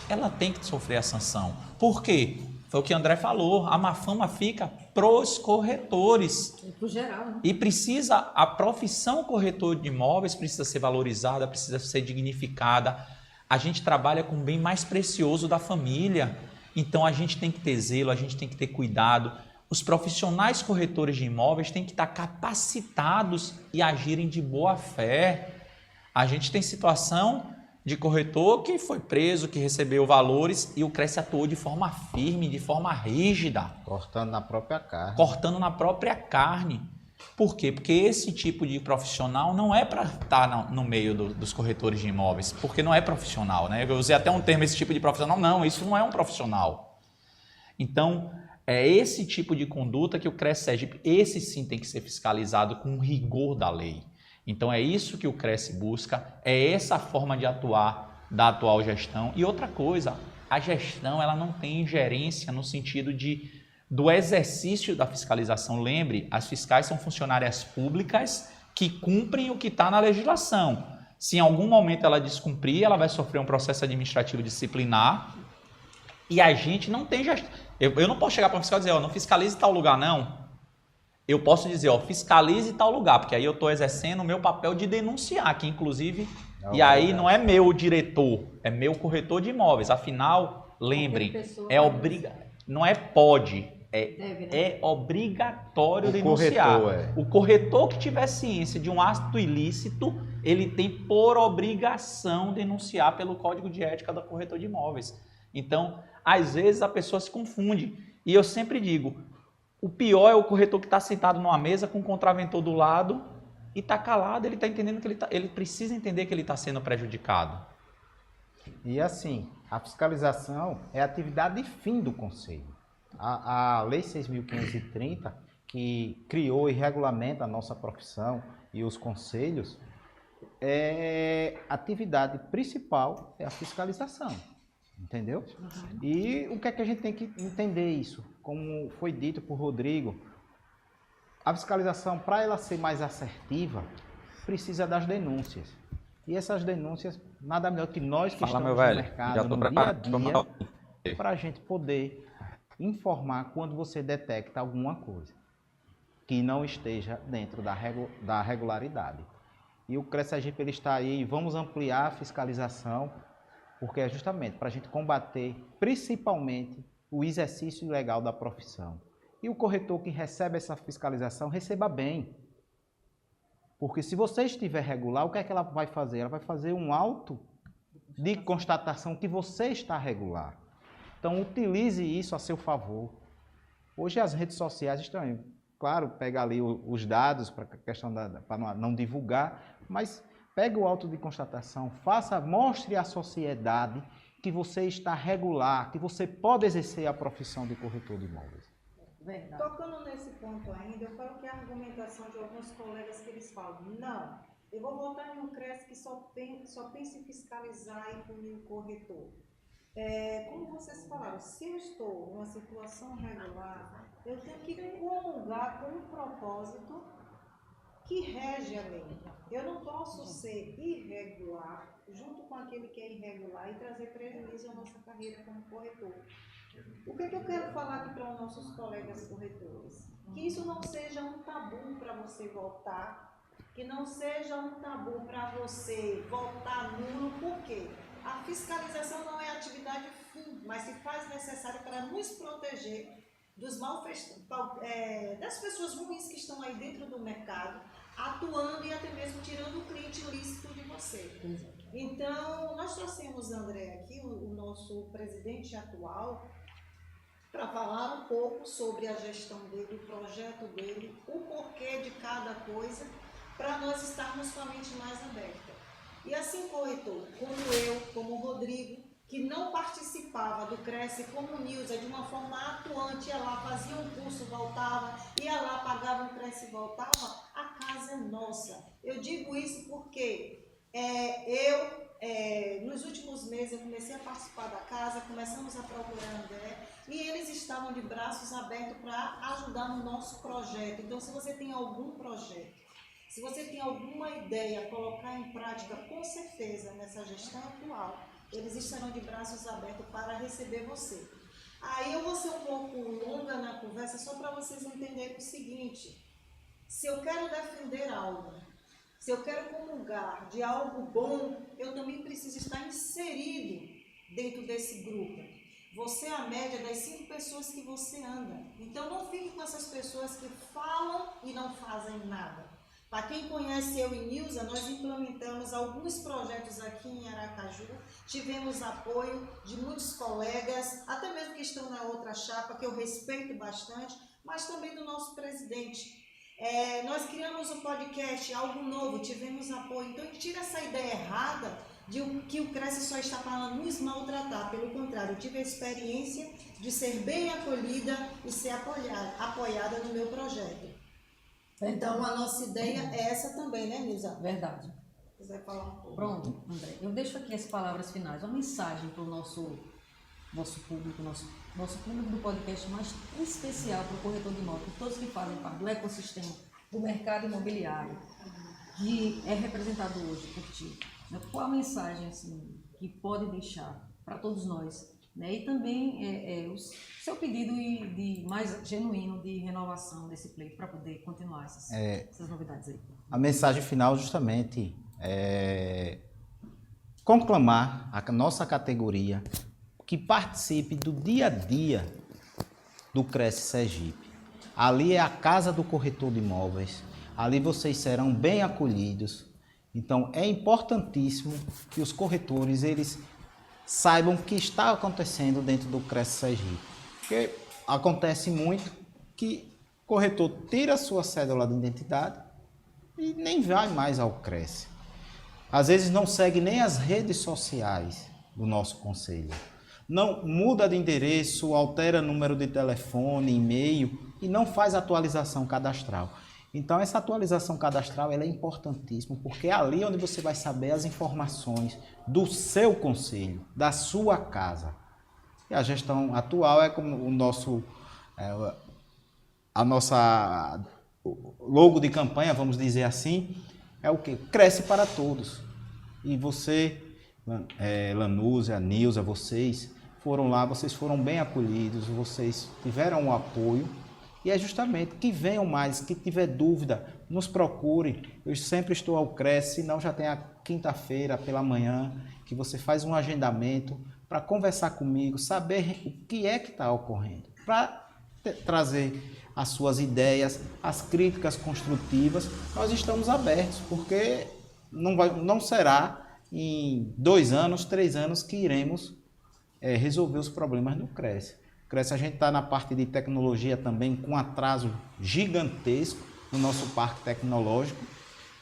ela tem que sofrer a sanção. Por quê? Foi o que o André falou, a má fama fica pros corretores. E pro geral, né? E precisa, a profissão corretor de imóveis precisa ser valorizada, precisa ser dignificada. A gente trabalha com o bem mais precioso da família, então a gente tem que ter zelo, a gente tem que ter cuidado. Os profissionais corretores de imóveis têm que estar capacitados e agirem de boa fé. A gente tem situação de corretor que foi preso, que recebeu valores e o Cresce atuou de forma firme, de forma rígida. Cortando na própria carne. Cortando na própria carne. Por quê? Porque esse tipo de profissional não é para estar no meio dos corretores de imóveis, porque não é profissional, né? Eu usei até um termo, esse tipo de profissional. Não, isso não é um profissional. Então, é esse tipo de conduta que o Cresce Sergipe, esse sim tem que ser fiscalizado com o rigor da lei. Então, é isso que o Cresce busca, é essa forma de atuar da atual gestão. E outra coisa, a gestão ela não tem ingerência no sentido do exercício da fiscalização. Lembre, as fiscais são funcionárias públicas que cumprem o que está na legislação. Se em algum momento ela descumprir, ela vai sofrer um processo administrativo disciplinar e a gente não tem gestão. Eu não posso chegar para o fiscal e dizer, ó, não fiscalize tal lugar, não. Eu posso dizer, ó, fiscalize tal lugar, porque aí eu estou exercendo o meu papel de denunciar, que inclusive, e aí não é meu diretor, é meu corretor de imóveis. Afinal, lembrem, é não é pode, é obrigatório denunciar. O corretor que tiver ciência de um ato ilícito, ele tem por obrigação denunciar pelo Código de Ética do corretor de imóveis. Então, às vezes a pessoa se confunde. E eu sempre digo, o pior é o corretor que está sentado numa mesa com o contraventor do lado e está calado, ele está entendendo que ele precisa entender que ele está sendo prejudicado. E assim, a fiscalização é a atividade fim do Conselho. A Lei 6.530, que criou e regulamenta a nossa profissão e os conselhos, a atividade principal é a fiscalização, entendeu? E o que é que a gente tem que entender isso? Como foi dito por Rodrigo, a fiscalização, para ela ser mais assertiva, precisa das denúncias. E essas denúncias, nada melhor que nós que estamos no mercado, no dia a dia, para a gente poder informar quando você detecta alguma coisa que não esteja dentro da regularidade. E o Cresce Sergipe ele está aí, vamos ampliar a fiscalização, porque é justamente para a gente combater principalmente o exercício ilegal da profissão. E o corretor que recebe essa fiscalização, receba bem. Porque se você estiver regular, o que é que ela vai fazer? Ela vai fazer um auto de constatação que você está regular. Então, utilize isso a seu favor. Hoje as redes sociais estão aí. claro, pega ali os dados para a questão para não divulgar, mas pega o auto de constatação, mostre à sociedade que você está regular, que você pode exercer a profissão de corretor de imóveis. Verdade. Tocando nesse ponto ainda, eu falo que a argumentação de alguns colegas que eles falam, não, eu vou votar em um CRES que só pensa em fiscalizar e punir o corretor. Como vocês falaram, se eu estou numa situação regular, eu tenho que comungar com um propósito que rege a lei. Eu não posso ser irregular junto com aquele que é irregular e trazer prejuízo à nossa carreira como corretor. O que eu quero falar aqui para os nossos colegas corretores? Que isso não seja um tabu para você votar, que não seja um tabu para você votar nulo, por quê? A fiscalização não é atividade fim, mas se faz necessário para nos proteger dos das pessoas ruins que estão aí dentro do mercado, atuando e até mesmo tirando o cliente ilícito de você. Então, nós trouxemos, André, aqui, o nosso presidente atual, para falar um pouco sobre a gestão dele, o projeto dele, o porquê de cada coisa, para nós estarmos com a mente mais aberta. E assim, corretor, como eu, como o Rodrigo, que não participava do Cresce como Nilza de uma forma atuante, ia lá, fazia um curso, voltava, ia lá, pagava um Cresce e voltava, a casa é nossa. Eu digo isso porque nos últimos meses eu comecei a participar da casa, começamos a procurar André, e eles estavam de braços abertos para ajudar no nosso projeto. Então, se você tem algum projeto, se você tem alguma ideia, colocar em prática, com certeza, nessa gestão atual, eles estarão de braços abertos para receber você. Aí eu vou ser um pouco longa na conversa, só para vocês entenderem o seguinte: se eu quero defender algo, se eu quero comungar de algo bom, eu também preciso estar inserido dentro desse grupo. Você é a média das 5 pessoas que você anda. Então não fique com essas pessoas que falam e não fazem nada. Para quem conhece eu e Nilza, nós implementamos alguns projetos aqui em Aracaju, tivemos apoio de muitos colegas, até mesmo que estão na outra chapa, que eu respeito bastante, mas também do nosso presidente. Nós criamos um podcast, algo novo, tivemos apoio. Então, tira essa ideia errada de que o Cresce só está para nos maltratar. Pelo contrário, eu tive a experiência de ser bem acolhida e ser apoiada no meu projeto. Então, a nossa ideia é essa também, né, Nilza? Verdade. Quiser falar um pouco. Pronto, André. Eu deixo aqui as palavras finais, uma mensagem para o nosso público, nosso público do podcast, mas em especial para o corretor de imóveis, todos que fazem parte do ecossistema do mercado imobiliário, que é representado hoje por ti. Qual a mensagem assim, que pode deixar para todos nós? Né? E também o seu pedido de mais genuíno de renovação desse pleito para poder continuar essas novidades aí. A mensagem final justamente é conclamar a nossa categoria que participe do dia a dia do Cresce Sergipe. Ali é a casa do corretor de imóveis, ali vocês serão bem acolhidos. Então é importantíssimo que os corretores eles saibam o que está acontecendo dentro do Cresce Sergipe. Porque acontece muito que o corretor tira a sua cédula de identidade e nem vai mais ao Cresce. Às vezes não segue nem as redes sociais do nosso conselho. Não muda de endereço, altera número de telefone, e-mail e não faz atualização cadastral. Então essa atualização cadastral ela é importantíssima, porque é ali onde você vai saber as informações do seu conselho, da sua casa. E a gestão atual é como o nosso logo de campanha, vamos dizer assim, é o que? Cresce para todos. E você, Lanúzia, Nilza, vocês foram lá, vocês foram bem acolhidos, vocês tiveram o apoio. E é justamente que venham mais, que tiver dúvida, nos procure. Eu sempre estou ao Cresce, se não já tem a quinta-feira pela manhã, que você faz um agendamento para conversar comigo, saber o que é que está ocorrendo, para trazer as suas ideias, as críticas construtivas. Nós estamos abertos, porque não será em 2 anos, 3 anos que iremos resolver os problemas no Cresce. Cresce, a gente está na parte de tecnologia também com atraso gigantesco no nosso parque tecnológico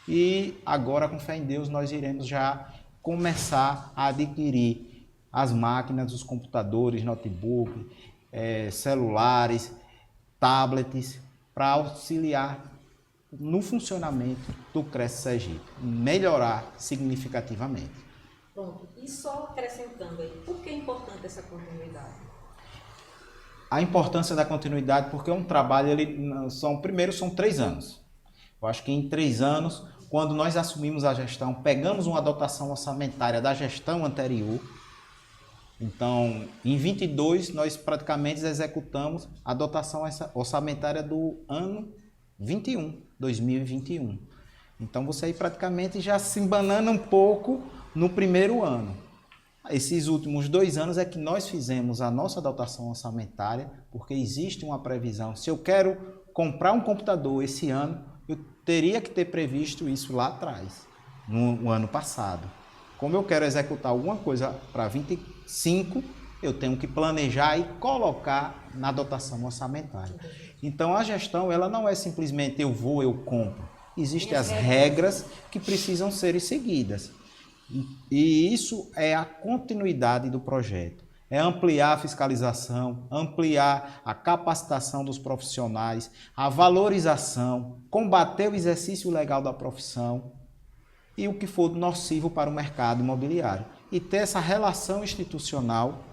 e agora, com fé em Deus, nós iremos já começar a adquirir as máquinas, os computadores, notebook, celulares, tablets, para auxiliar no funcionamento do Cresce Sergipe, melhorar significativamente. Pronto. E só acrescentando aí, por que é importante essa continuidade? A importância da continuidade, porque é um trabalho, primeiro são 3 anos. Eu acho que em 3 anos, quando nós assumimos a gestão, pegamos uma dotação orçamentária da gestão anterior. Então, em 22, nós praticamente executamos a dotação orçamentária do ano 2021. Então, você aí praticamente já se embanana um pouco no primeiro ano. Esses últimos 2 anos é que nós fizemos a nossa dotação orçamentária, porque existe uma previsão. Se eu quero comprar um computador esse ano, eu teria que ter previsto isso lá atrás, no ano passado. Como eu quero executar alguma coisa para 25, eu tenho que planejar e colocar na dotação orçamentária. Então, a gestão, ela não é simplesmente eu vou, eu compro. Existem as regras que precisam ser seguidas. E isso é a continuidade do projeto. É ampliar a fiscalização, ampliar a capacitação dos profissionais, a valorização, combater o exercício legal da profissão e o que for nocivo para o mercado imobiliário. E ter essa relação institucional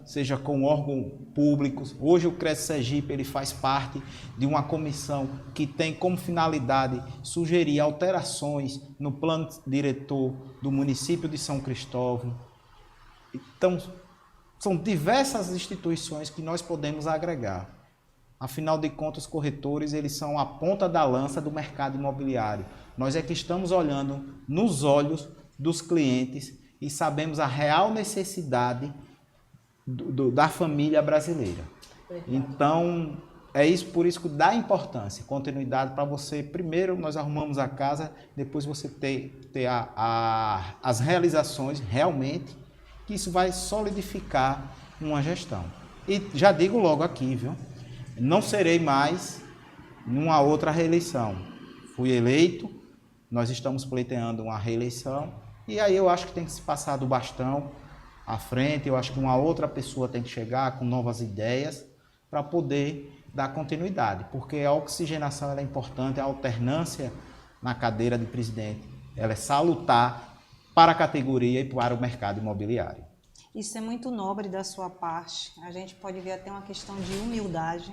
seja com órgãos públicos. Hoje o Cresce Sergipe ele faz parte de uma comissão que tem como finalidade sugerir alterações no plano diretor do município de São Cristóvão. Então, são diversas instituições que nós podemos agregar. Afinal de contas, os corretores eles são a ponta da lança do mercado imobiliário. Nós é que estamos olhando nos olhos dos clientes e sabemos a real necessidade da família brasileira. Então, por isso que dá importância, continuidade para você. Primeiro nós arrumamos a casa, depois você ter as realizações realmente, que isso vai solidificar uma gestão. E já digo logo aqui, viu? Não serei mais numa outra reeleição. Fui eleito, nós estamos pleiteando uma reeleição, e aí eu acho que tem que se passar do bastão à frente. Eu acho que uma outra pessoa tem que chegar com novas ideias para poder dar continuidade, porque a oxigenação ela é importante, a alternância na cadeira de presidente ela é salutar para a categoria e para o mercado imobiliário. Isso é muito nobre da sua parte. A gente pode ver até uma questão de humildade,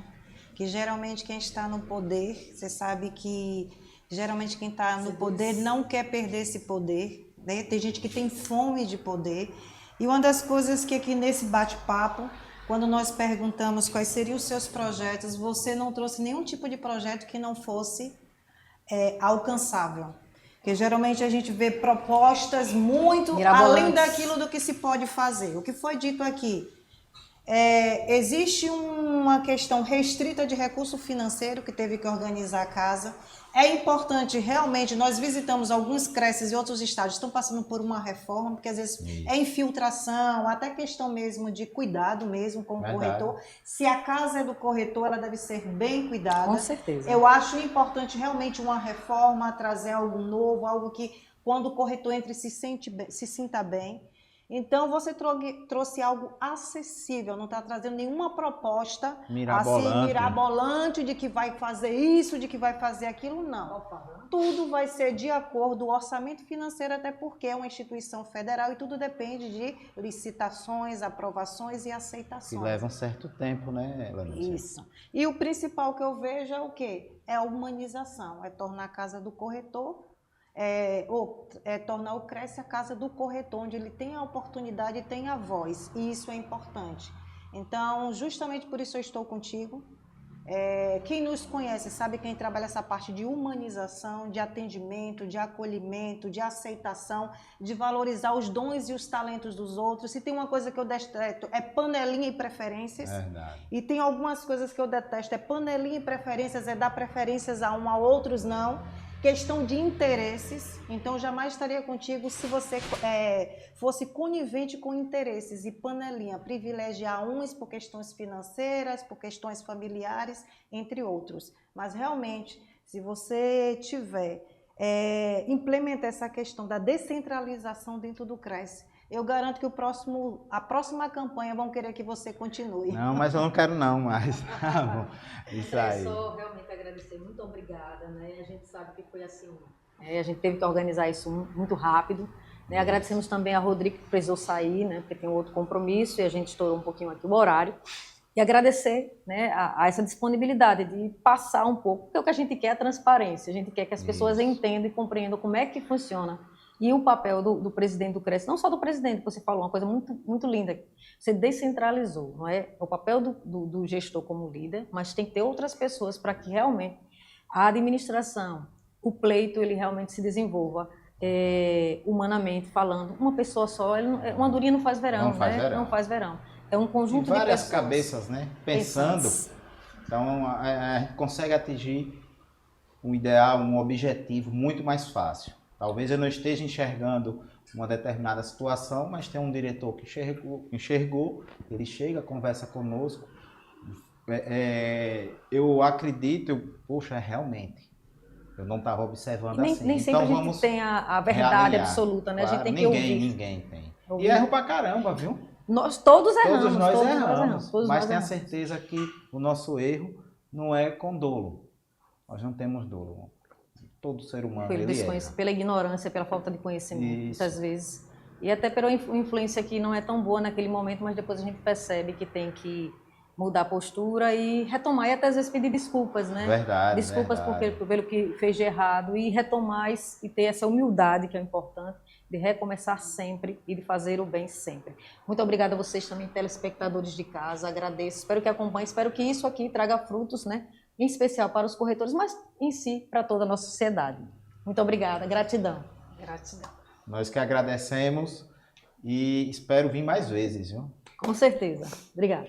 que geralmente quem está no poder, você sabe que geralmente quem está no poder não quer perder esse poder, né? Tem gente que tem fome de poder. E uma das coisas que aqui nesse bate-papo, quando nós perguntamos quais seriam os seus projetos, você não trouxe nenhum tipo de projeto que não fosse alcançável. Porque geralmente a gente vê propostas muito além daquilo do que se pode fazer. O que foi dito aqui, existe uma questão restrita de recurso financeiro que teve que organizar a casa. É importante, realmente, nós visitamos alguns Cresces e outros estádios estão passando por uma reforma, porque às vezes é infiltração, até questão mesmo de cuidado mesmo com o corretor. Se a casa é do corretor, ela deve ser bem cuidada. Com certeza. Eu acho importante realmente uma reforma, trazer algo novo, algo que quando o corretor entra se sinta bem. Então, você trouxe algo acessível, não está trazendo nenhuma proposta mirabolante de que vai fazer isso, de que vai fazer aquilo, não. Tudo vai ser de acordo com o orçamento financeiro, até porque é uma instituição federal e tudo depende de licitações, aprovações e aceitações. Que levam um certo tempo, né, Lanúcia? Isso. E o principal que eu vejo é o quê? É a humanização, é tornar a casa do corretor tornar o Cresce a casa do corretor, onde ele tem a oportunidade e tem a voz, e isso é importante. Então, justamente por isso eu estou contigo. Quem nos conhece sabe quem trabalha essa parte de humanização, de atendimento, de acolhimento, de aceitação, de valorizar os dons e os talentos dos outros. Se tem uma coisa que eu detesto, é panelinha e preferências. Verdade. E tem algumas coisas que eu detesto, é panelinha e preferências, é dar preferências a um, a outros não. questão de interesses, então eu jamais estaria contigo se você fosse conivente com interesses e panelinha, privilegiar uns por questões financeiras, por questões familiares, entre outros. Mas realmente, se você implementar essa questão da descentralização dentro do Cresce, eu garanto que a próxima campanha vão querer que você continue. Não, mas eu não quero não mais. Tá bom. Isso aí. É só realmente agradecer, muito obrigada, né? A gente sabe que foi assim, a gente teve que organizar isso muito rápido, né? Agradecemos também a Rodrigo que precisou sair, né? Porque tem um outro compromisso e a gente estourou um pouquinho aqui o horário. E agradecer, né, a essa disponibilidade de passar um pouco, porque o que a gente quer é transparência, a gente quer que as pessoas entendam e compreendam como é que funciona. E o papel do presidente do Cresce, não só do presidente, você falou uma coisa muito, muito linda, você descentralizou, não é? O papel do gestor como líder, mas tem que ter outras pessoas para que realmente a administração, o pleito, ele realmente se desenvolva humanamente falando. Uma pessoa só, uma andorinha não faz verão, Não faz né? verão. Não faz verão. É um conjunto de várias pessoas. cabeças, né? Pensando. Então, a gente consegue atingir um ideal, um objetivo muito mais fácil. Talvez eu não esteja enxergando uma determinada situação, mas tem um diretor que enxergou, ele chega, conversa conosco. Eu acredito, poxa, realmente, eu não estava observando assim. Nem sempre então, a gente tem a verdade realinhar. absoluta, né? Claro, a gente tem que ouvir. Ninguém tem. Ouvir. E erro pra caramba, viu? Nós todos erramos. Todos nós erramos, todos mas nós tenha erramos. certeza que o nosso erro não é com dolo. Nós não temos dolo. Todo ser humano, ele erra. Pela ignorância, pela falta de conhecimento, Isso. muitas vezes. E até pela influência que não é tão boa naquele momento, mas depois a gente percebe que tem que mudar a postura e retomar, e até às vezes pedir desculpas, né? Verdade, Desculpas verdade. pelo que fez de errado e retomar e ter essa humildade que é importante, de recomeçar sempre e de fazer o bem sempre. Muito obrigada a vocês também, telespectadores de casa, agradeço, espero que acompanhem, espero que isso aqui traga frutos, né? Em especial para os corretores, mas em si para toda a nossa sociedade. Muito obrigada, gratidão. Gratidão. Nós que agradecemos e espero vir mais vezes, viu? Com certeza. Obrigada.